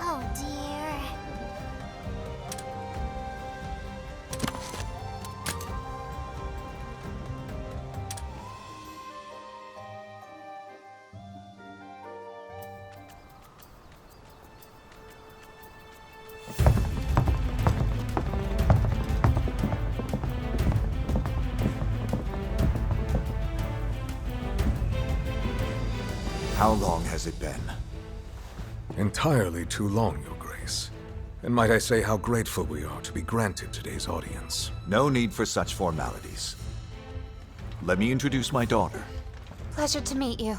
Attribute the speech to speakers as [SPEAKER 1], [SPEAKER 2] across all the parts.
[SPEAKER 1] Oh dear.
[SPEAKER 2] How long has it been?
[SPEAKER 3] Entirely too long, Your Grace. And might I say how grateful we are to be granted today's audience.
[SPEAKER 2] No need for such formalities. Let me introduce my daughter.
[SPEAKER 1] Pleasure to meet you.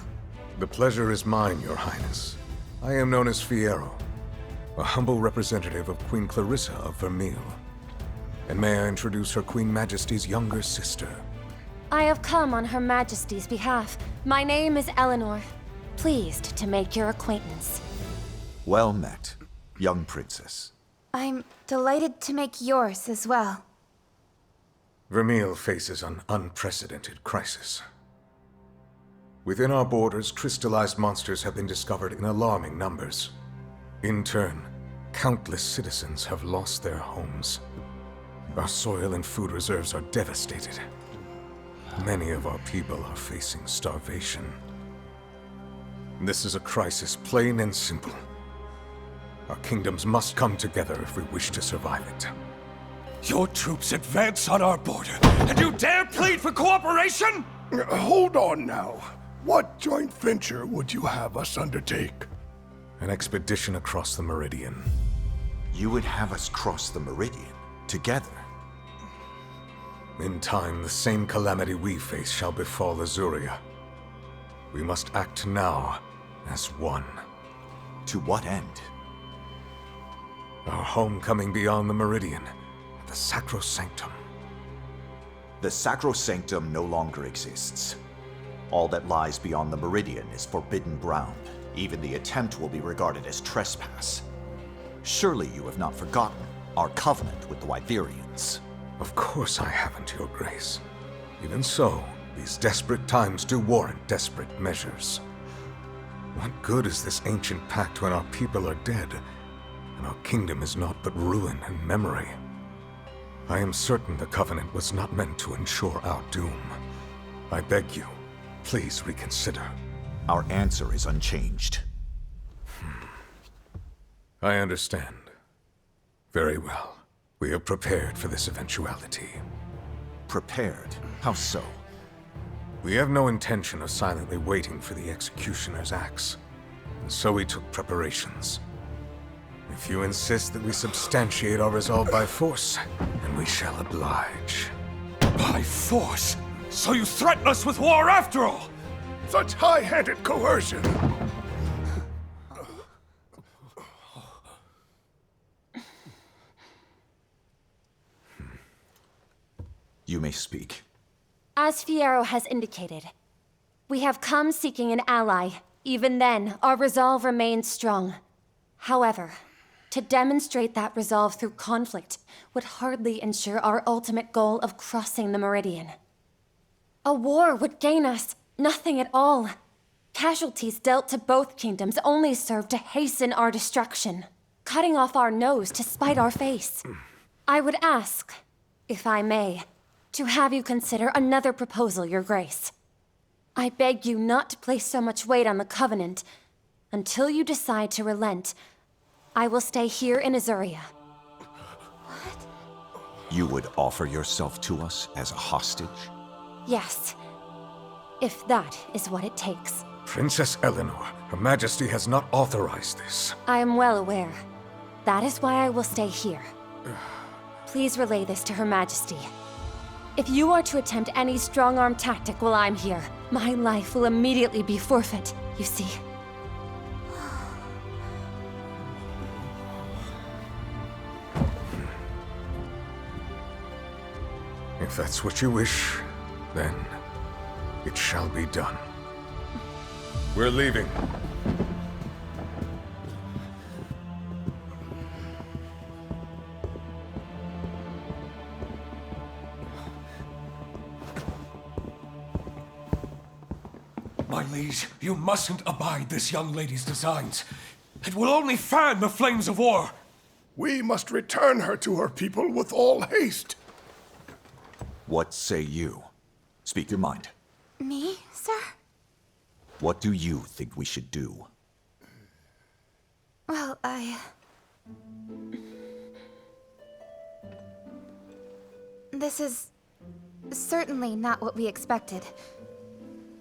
[SPEAKER 3] The pleasure is mine, Your Highness. I am known as Fiero, a humble representative of Queen Clarissa of Vermeil. And may I introduce Her Queen Majesty's younger sister.
[SPEAKER 4] I have come on Her Majesty's behalf. My name is Eleanor. Pleased to make your acquaintance.
[SPEAKER 2] Well met, young princess.
[SPEAKER 1] I'm delighted to make yours as well.
[SPEAKER 3] Vermeil faces an unprecedented crisis. Within our borders, crystallized monsters have been discovered in alarming numbers. In turn, countless citizens have lost their homes. Our soil and food reserves are devastated. Many of our people are facing starvation. This is a crisis, plain and simple. Our kingdoms must come together if we wish to survive it.
[SPEAKER 5] Your troops advance on our border, and you dare plead for cooperation?
[SPEAKER 6] Hold on now. What joint venture would you have us undertake?
[SPEAKER 3] An expedition across the Meridian.
[SPEAKER 2] You would have us cross the Meridian, together.
[SPEAKER 3] In time, the same calamity we face shall befall Azuria. We must act now, as one.
[SPEAKER 2] To what end?
[SPEAKER 3] Our homecoming beyond the Meridian, the Sacrosanctum.
[SPEAKER 2] The Sacrosanctum no longer exists. All that lies beyond the Meridian is forbidden ground. Even the attempt will be regarded as trespass. Surely you have not forgotten our covenant with the Wyverians.
[SPEAKER 3] Of course I haven't, Your Grace. Even so, these desperate times do warrant desperate measures. What good is this ancient pact when our people are dead, and our kingdom is naught but ruin and memory? I am certain the Covenant was not meant to ensure our doom. I beg you, please reconsider.
[SPEAKER 2] Our answer is unchanged.
[SPEAKER 3] I understand. Very well. We have prepared for this eventuality.
[SPEAKER 2] Prepared? How so?
[SPEAKER 3] We have no intention of silently waiting for the executioner's axe, and so we took preparations. If you insist that we substantiate our resolve by force, then we shall oblige.
[SPEAKER 5] By force? So you threaten us with war after all?
[SPEAKER 6] Such high-handed coercion!
[SPEAKER 2] You may speak.
[SPEAKER 4] As Fiero has indicated, we have come seeking an ally. Even then, our resolve remains strong. However, to demonstrate that resolve through conflict would hardly ensure our ultimate goal of crossing the Meridian. A war would gain us nothing at all. Casualties dealt to both kingdoms only serve to hasten our destruction, cutting off our nose to spite our face. I would ask, if I may, to have you consider another proposal, Your Grace. I beg you not to place so much weight on the Covenant. Until you decide to relent, I will stay here in Azuria.
[SPEAKER 2] You would offer yourself to us as a hostage?
[SPEAKER 4] Yes, if that is what it takes.
[SPEAKER 3] Princess Eleanor, Her Majesty has not authorized this.
[SPEAKER 4] I am well aware. That is why I will stay here. Please relay this to Her Majesty. If you are to attempt any strong-arm tactic while I'm here, my life will immediately be forfeit, you see.
[SPEAKER 3] If that's what you wish, then it shall be done. We're leaving.
[SPEAKER 5] My liege, you mustn't abide this young lady's designs. It will only fan the flames of war.
[SPEAKER 6] We must return her to her people with all haste.
[SPEAKER 2] What say you? Speak your mind.
[SPEAKER 1] Me, sir?
[SPEAKER 2] What do you think we should do?
[SPEAKER 1] Well, This is certainly not what we expected.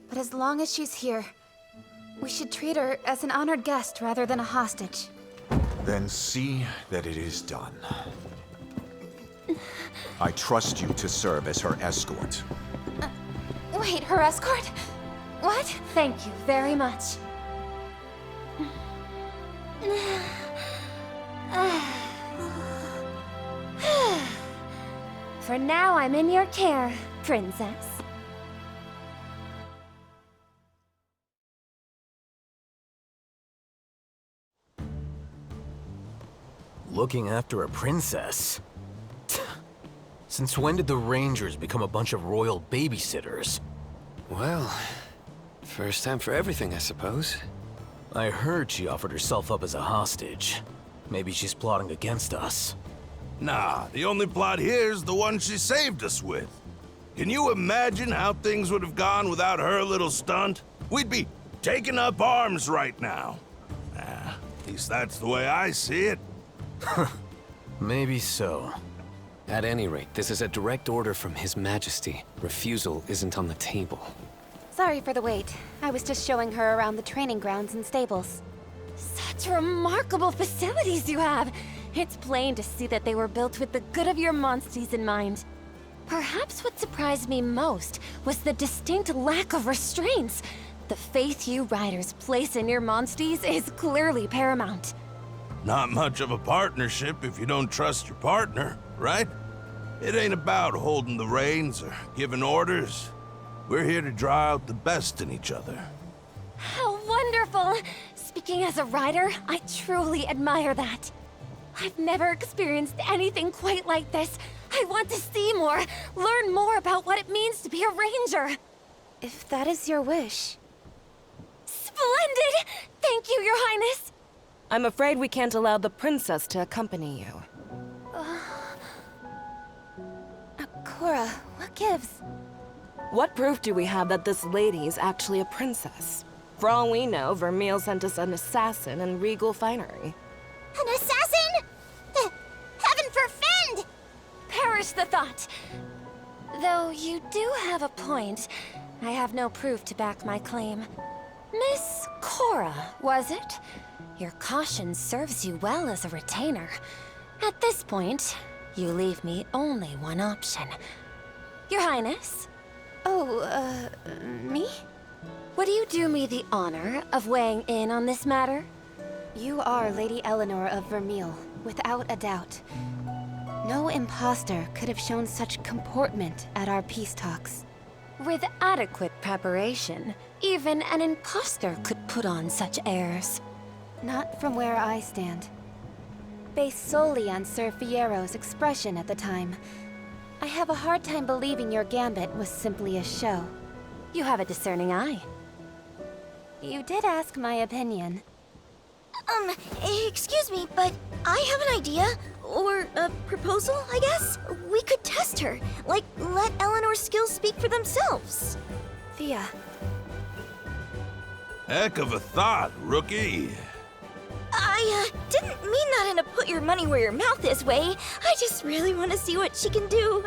[SPEAKER 1] But as long as she's here, we should treat her as an honored guest rather than a hostage.
[SPEAKER 2] Then see that it is done. I trust you to serve as her escort.
[SPEAKER 1] Wait, her escort? What?
[SPEAKER 4] Thank you very much. For now, I'm in your care, Princess.
[SPEAKER 7] Looking after a princess? Since when did the Rangers become a bunch of royal babysitters?
[SPEAKER 8] Well, first time for everything, I suppose.
[SPEAKER 7] I heard she offered herself up as a hostage. Maybe she's plotting against us.
[SPEAKER 9] Nah, the only plot here is the one she saved us with. Can you imagine how things would have gone without her little stunt? We'd be taking up arms right now. At least that's the way I see it.
[SPEAKER 7] Maybe so.
[SPEAKER 8] At any rate, this is a direct order from His Majesty. Refusal isn't on the table.
[SPEAKER 1] Sorry for the wait. I was just showing her around the training grounds and stables.
[SPEAKER 4] Such remarkable facilities you have! It's plain to see that they were built with the good of your monsties in mind. Perhaps what surprised me most was the distinct lack of restraints. The faith you riders place in your monsties is clearly paramount.
[SPEAKER 9] Not much of a partnership if you don't trust your partner, right? It ain't about holding the reins or giving orders. We're here to draw out the best in each other.
[SPEAKER 4] How wonderful! Speaking as a rider, I truly admire that. I've never experienced anything quite like this. I want to see more, learn more about what it means to be a ranger.
[SPEAKER 1] If that is your wish.
[SPEAKER 4] Splendid! Thank you, Your Highness.
[SPEAKER 10] I'm afraid we can't allow the princess to accompany you.
[SPEAKER 1] Cora, what gives?
[SPEAKER 10] What proof do we have that this lady is actually a princess? For all we know, Vermeil sent us an assassin in regal finery.
[SPEAKER 11] An assassin? Heaven forfend!
[SPEAKER 4] Perish the thought. Though you do have a point. I have no proof to back my claim. Miss Cora, was it? Your caution serves you well as a retainer. At this point, you leave me only one option. Your Highness?
[SPEAKER 1] Oh, me?
[SPEAKER 4] Would you do me the honor of weighing in on this matter?
[SPEAKER 1] You are Lady Eleanor of Vermeil, without a doubt. No imposter could have shown such comportment at our peace talks.
[SPEAKER 4] With adequate preparation, even an imposter could put on such airs.
[SPEAKER 1] Not from where I stand. Based solely on Sir Fiero's expression at the time, I have a hard time believing your gambit was simply a show.
[SPEAKER 4] You have a discerning eye.
[SPEAKER 1] You did ask my opinion.
[SPEAKER 11] Excuse me, but I have an idea. Or a proposal, I guess? We could test her. Like, let Eleanor's skills speak for themselves.
[SPEAKER 1] Thea.
[SPEAKER 9] Heck of a thought, rookie.
[SPEAKER 11] I didn't mean that in a put your money where your mouth is way. I just really want to see what she can do.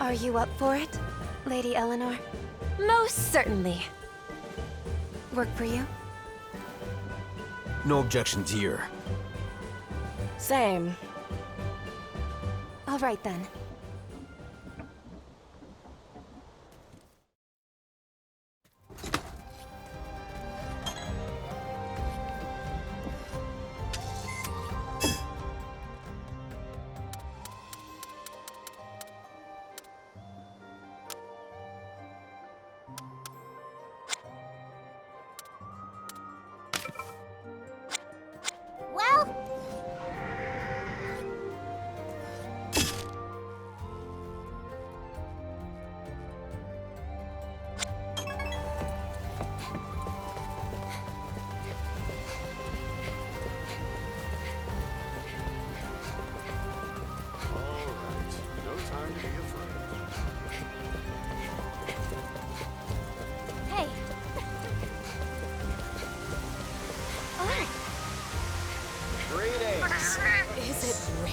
[SPEAKER 1] Are you up for it, Lady Eleanor?
[SPEAKER 4] Most certainly.
[SPEAKER 1] Work for you?
[SPEAKER 7] No objections here.
[SPEAKER 10] Same.
[SPEAKER 1] All right then.
[SPEAKER 11] Well,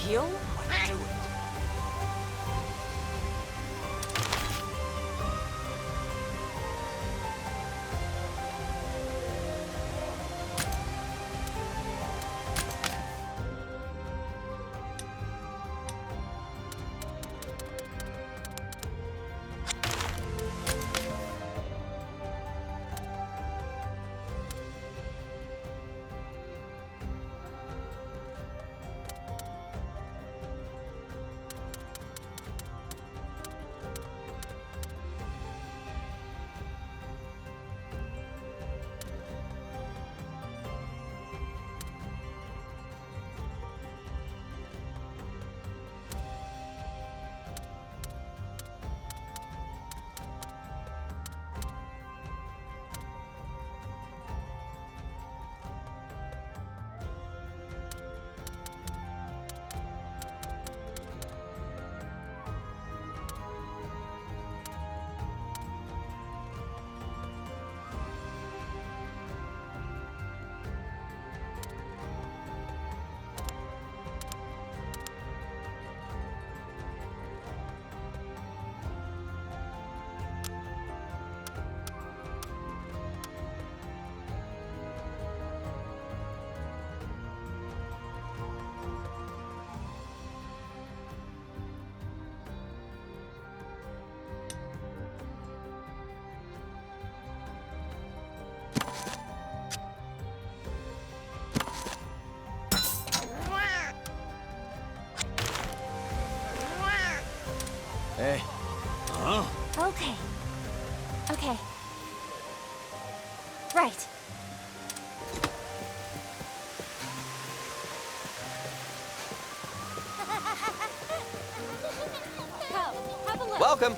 [SPEAKER 10] heal?
[SPEAKER 7] Hey.
[SPEAKER 9] Huh?
[SPEAKER 4] Okay. Okay. Right. Have a look.
[SPEAKER 7] Welcome.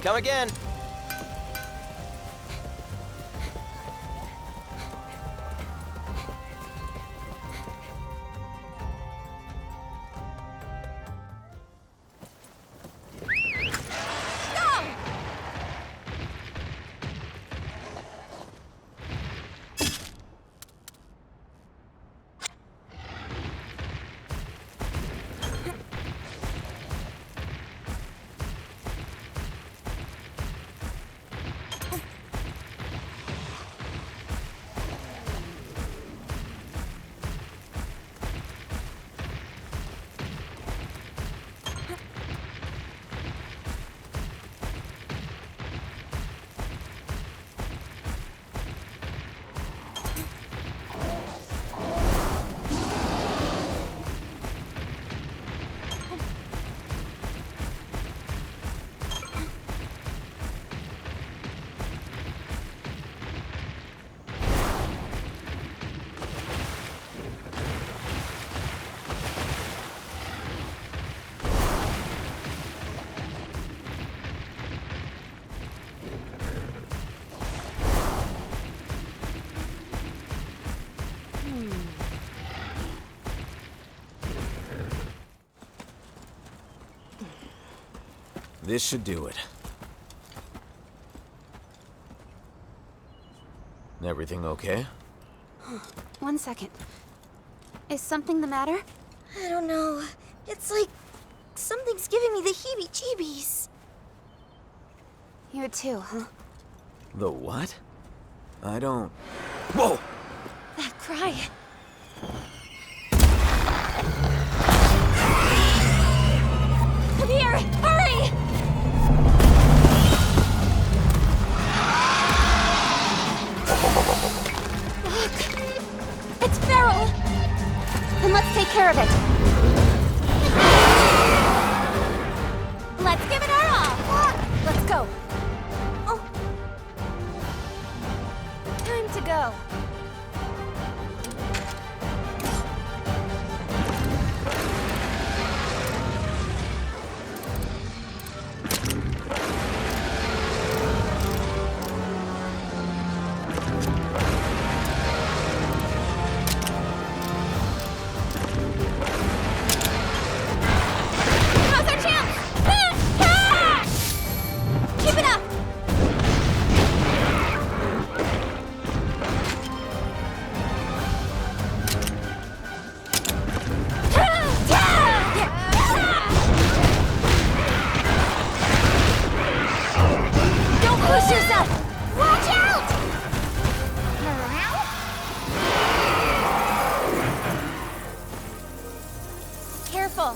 [SPEAKER 7] Come again. This should do it. Everything okay?
[SPEAKER 1] One second. Is something the matter?
[SPEAKER 11] I don't know. It's like something's giving me the heebie-jeebies.
[SPEAKER 1] You too, huh?
[SPEAKER 7] The what? I don't... Whoa!
[SPEAKER 4] That cry. Come here! Hurry! Look! It's feral! Then let's take care of it. Let's give it our all! Let's go.
[SPEAKER 1] Oh. Time to go.
[SPEAKER 4] How's our chance? Keep it up! Don't push yourself! Watch out! Careful.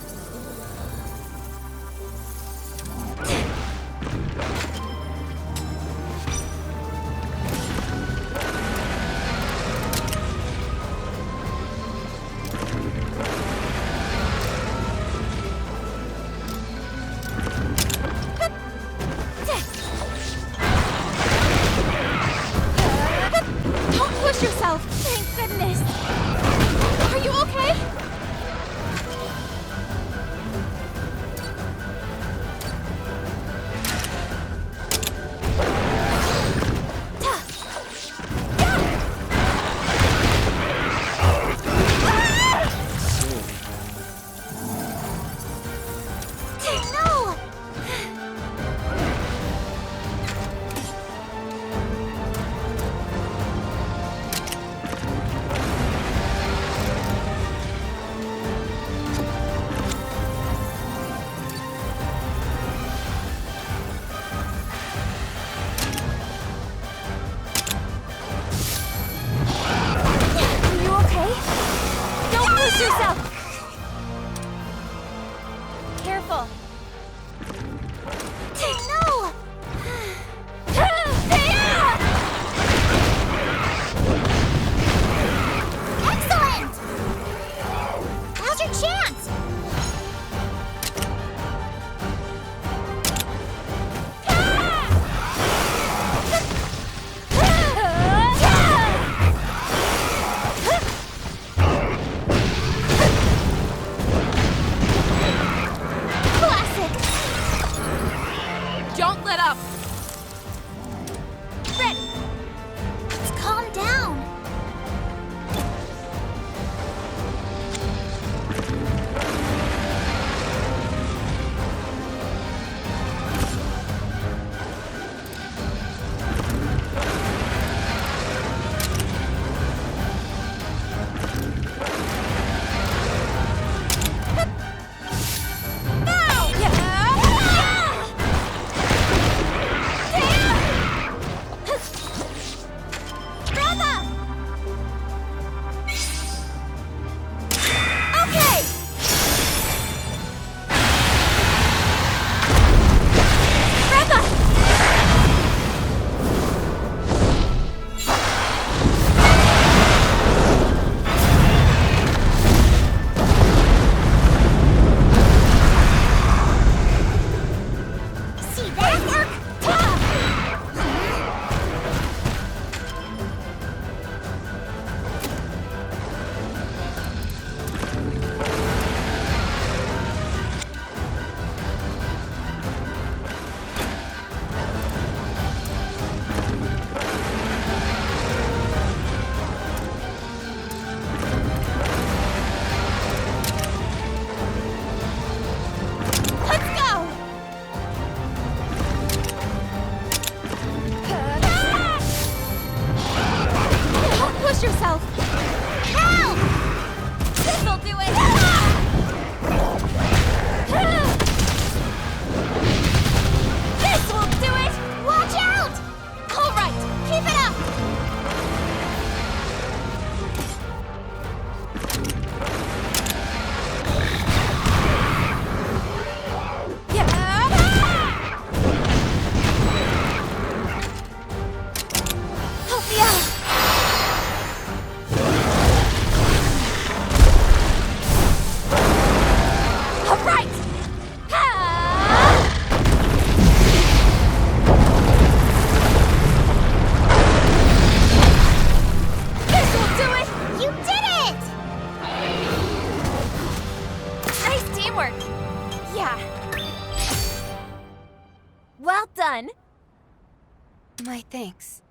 [SPEAKER 1] My thanks.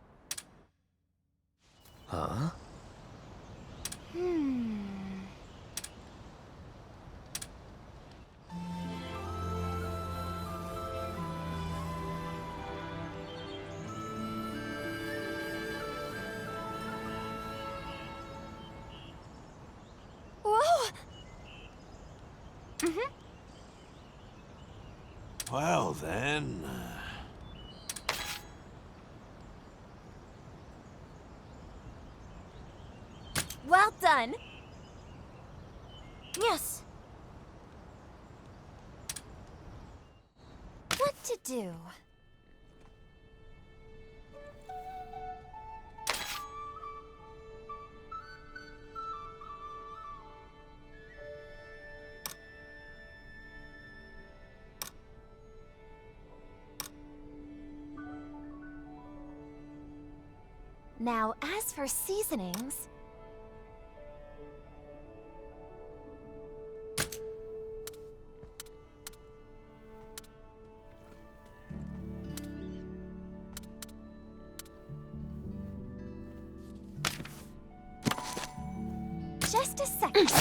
[SPEAKER 8] Huh?
[SPEAKER 1] Whoa!
[SPEAKER 9] Well, then...
[SPEAKER 4] Well done.
[SPEAKER 11] Yes.
[SPEAKER 4] What to do? Now, as for seasonings... Just a second.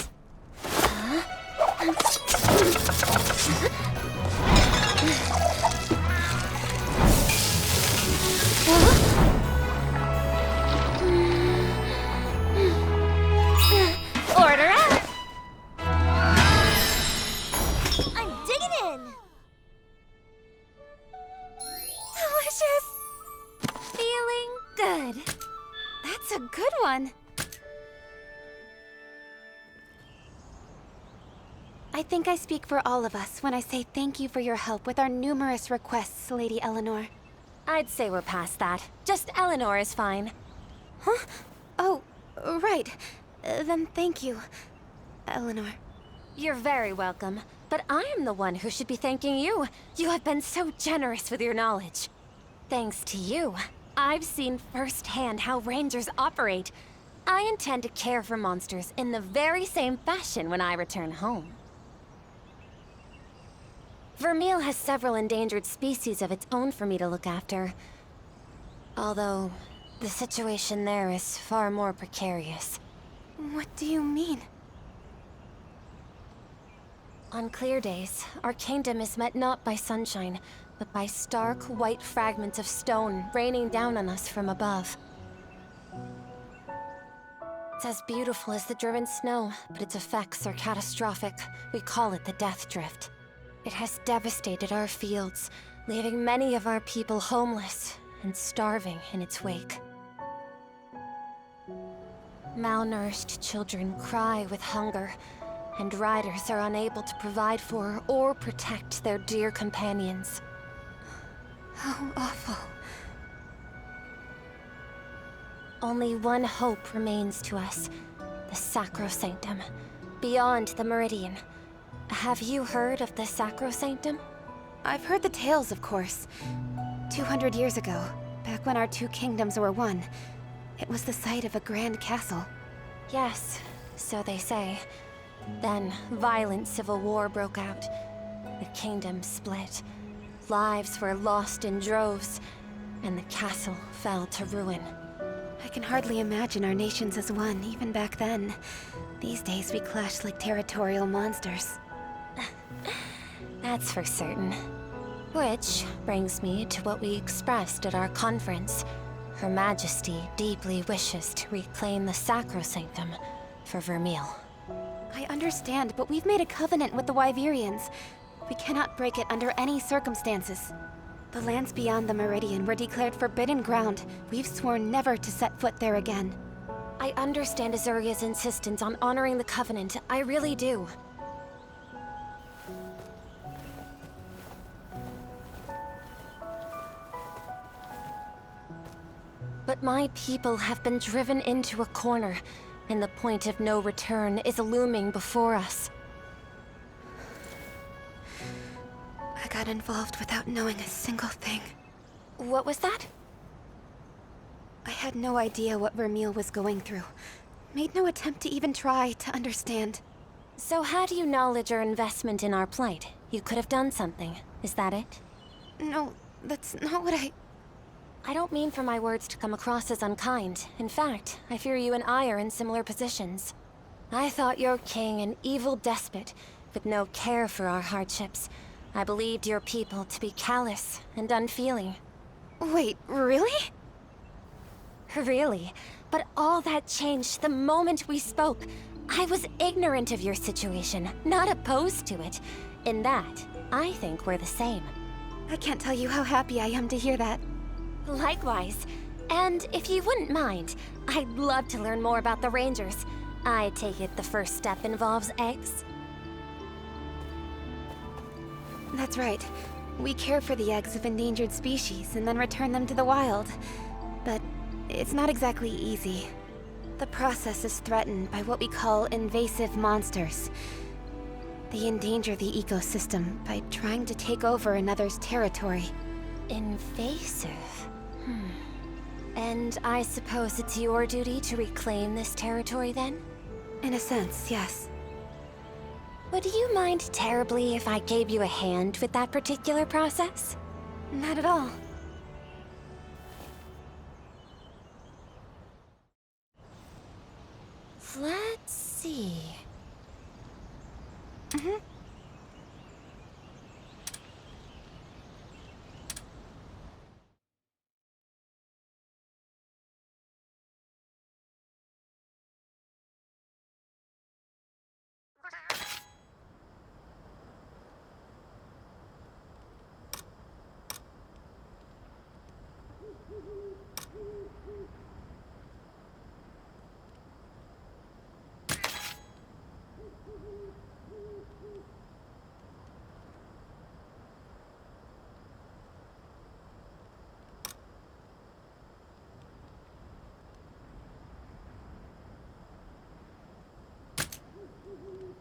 [SPEAKER 4] Order up!
[SPEAKER 11] I'm digging in.
[SPEAKER 4] Delicious! Feeling good.
[SPEAKER 1] That's a good one. I think I speak for all of us when I say thank you for your help with our numerous requests, Lady Eleanor.
[SPEAKER 4] I'd say we're past that. Just Eleanor is fine.
[SPEAKER 1] Huh? Oh, right. Then thank you, Eleanor.
[SPEAKER 4] You're very welcome. But I am the one who should be thanking you. You have been so generous with your knowledge. Thanks to you, I've seen firsthand how rangers operate. I intend to care for monsters in the very same fashion when I return home. Vermeil has several endangered species of its own for me to look after. Although, the situation there is far more precarious.
[SPEAKER 1] What do you mean?
[SPEAKER 4] On clear days, our kingdom is met not by sunshine, but by stark, white fragments of stone raining down on us from above. It's as beautiful as the driven snow, but its effects are catastrophic. We call it the Death Drift. It has devastated our fields, leaving many of our people homeless and starving in its wake. Malnourished children cry with hunger, and riders are unable to provide for or protect their dear companions.
[SPEAKER 1] How awful.
[SPEAKER 4] Only one hope remains to us, the Sacrosanctum, beyond the Meridian. Have you heard of the Sacrosanctum?
[SPEAKER 1] I've heard the tales, of course. 200 years ago, back when our two kingdoms were one, it was the site of a grand castle.
[SPEAKER 4] Yes, so they say. Then, violent civil war broke out. The kingdom split. Lives were lost in droves, and the castle fell to ruin.
[SPEAKER 1] I can hardly imagine our nations as one, even back then. These days we clash like territorial monsters.
[SPEAKER 4] That's for certain. Which brings me to what we expressed at our conference. Her Majesty deeply wishes to reclaim the Sacrosanctum for Vermeil.
[SPEAKER 1] I understand, but we've made a covenant with the Wyverians. We cannot break it under any circumstances. The lands beyond the Meridian were declared forbidden ground. We've sworn never to set foot there again.
[SPEAKER 4] I understand Azuria's insistence on honoring the covenant. I really do. But my people have been driven into a corner, and the point of no return is looming before us.
[SPEAKER 1] I got involved without knowing a single thing.
[SPEAKER 4] What was that?
[SPEAKER 1] I had no idea what Vermeil was going through. Made no attempt to even try to understand.
[SPEAKER 4] So how do you knowledge or investment in our plight? You could have done something. Is that it?
[SPEAKER 1] No, that's not what I...
[SPEAKER 4] I don't mean for my words to come across as unkind. In fact, I fear you and I are in similar positions. I thought your king an evil despot, with no care for our hardships. I believed your people to be callous and unfeeling.
[SPEAKER 1] Wait, really?
[SPEAKER 4] Really? But all that changed the moment we spoke. I was ignorant of your situation, not opposed to it. In that, I think we're the same.
[SPEAKER 1] I can't tell you how happy I am to hear that.
[SPEAKER 4] Likewise. And if you wouldn't mind, I'd love to learn more about the Rangers. I take it the first step involves eggs?
[SPEAKER 1] That's right. We care for the eggs of endangered species and then return them to the wild. But it's not exactly easy. The process is threatened by what we call invasive monsters. They endanger the ecosystem by trying to take over another's territory.
[SPEAKER 4] Invasive? And I suppose it's your duty to reclaim this territory then?
[SPEAKER 1] In a sense, yes.
[SPEAKER 4] Would you mind terribly if I gave you a hand with that particular process?
[SPEAKER 1] Not at all.
[SPEAKER 4] Let's see.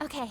[SPEAKER 4] Okay,